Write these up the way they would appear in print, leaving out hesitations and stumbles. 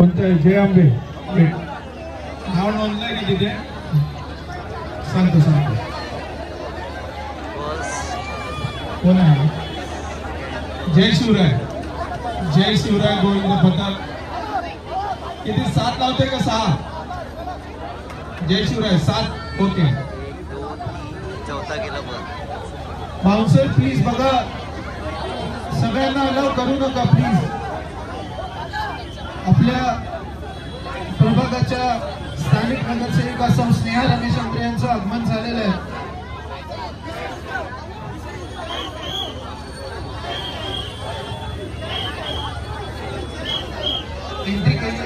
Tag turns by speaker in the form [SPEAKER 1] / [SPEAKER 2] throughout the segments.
[SPEAKER 1] कोणतं जय आंबे नाव नोंदलंय का तिथे सांगतो कोण आहे जय शिवराय गोविंद पथक किती 7 लावते का 6 जय शिवराय 7 ओके
[SPEAKER 2] चौथा गेला
[SPEAKER 1] बाउन्सर प्लीज बघा सगळ्यांना अलाव करू नका प्लीज आपल्या प्रभागाच्या स्थानिक नगरसेविका सौ स्नेहा रमेश अंत्रे यांचं आगमन झालेलं आहे एंट्री केली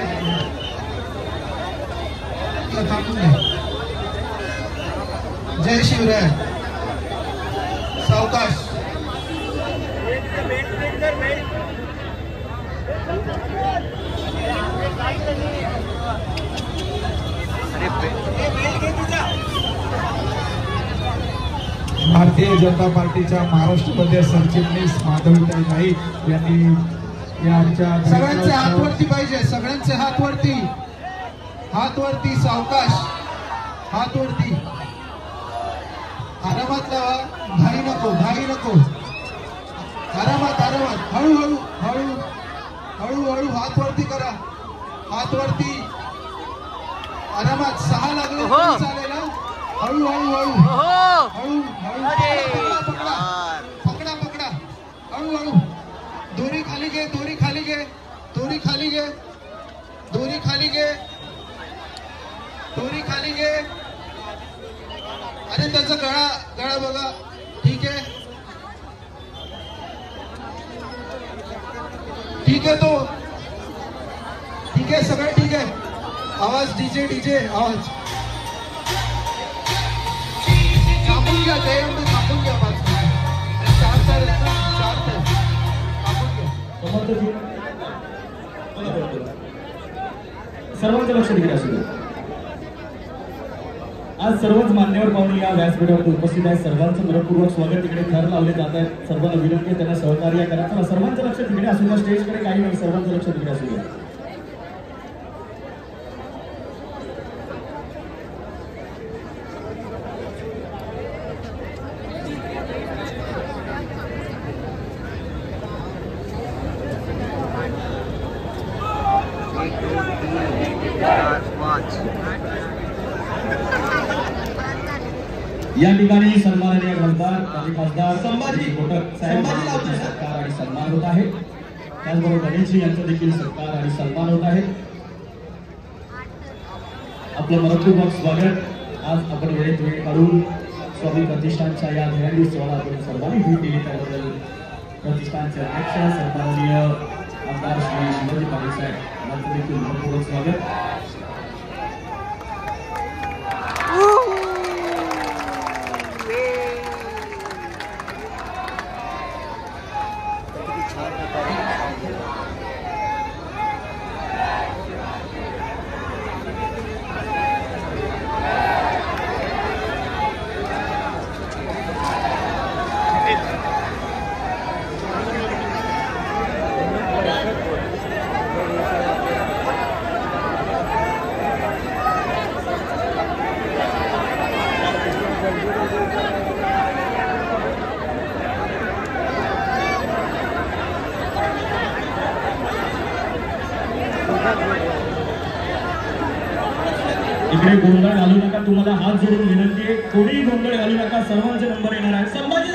[SPEAKER 1] जय शिवराय सावकाश भारतीय जनता पार्टीच्या महाराष्ट्र प्रदेश सरचिटणीस माधवीताई नाईक यांनी या आमच्या सगळ्यांचे हात वरती पाहिजे सगळ्यांचे हात वरती सावकाश हात वरती आरामात लावा घाई नको आरामात हळू हात वरती करा हात वरती आरामात 6 लागले चालेल हळू पकडा हळू दोरी खाली घे अरे त्याचा गळा बघा ठीक आहे सगळं ठीक आहे आवाज डीजे आवाज कापून घ्या कापून घ्या 5
[SPEAKER 3] सर्वांचं लक्ष तिकडे असू द्या आज सर्वच मान्यवर पाहुणे या व्यासपीठावर उपस्थित आहेत सर्वांचं मनपूर्वक स्वागत तिकडे थर लावले जात आहेत सर्वांना विनंती त्यांना सहकार्य करा चला सर्वांचं लक्ष तिकडे असू द्या स्टेजकडे काही नाही सर्वांचं लक्ष तिकडे असू द्या या ठिकाणी सन्माननीय खासदार संभाजी कोटक साहेबांचा सत्कार आणि सन्मान होत आहे त्याचबरोबर गणेशजी यांचा देखील सत्कार आणि सन्मान होत आहे आपलं मनपूर्वक स्वागत आज आपण वेळेत वेळ काढून स्वामी प्रतिष्ठानच्या या ध्येयाने उत्सवाला आपण सर्वांनी भेट दिली त्याबद्दल प्रतिष्ठानचे अध्यक्ष सन्माननीय आमदार श्री शिवाजी पाटील साहेब यांचं देखील मनपूर्वक स्वागत इकडे गोंधळ घालू नका तुम्हाला हात जोडून विनंती आहे कोणीही गोंधळ घालू नका सर्वांचे नंबर येणार आहे संभाजी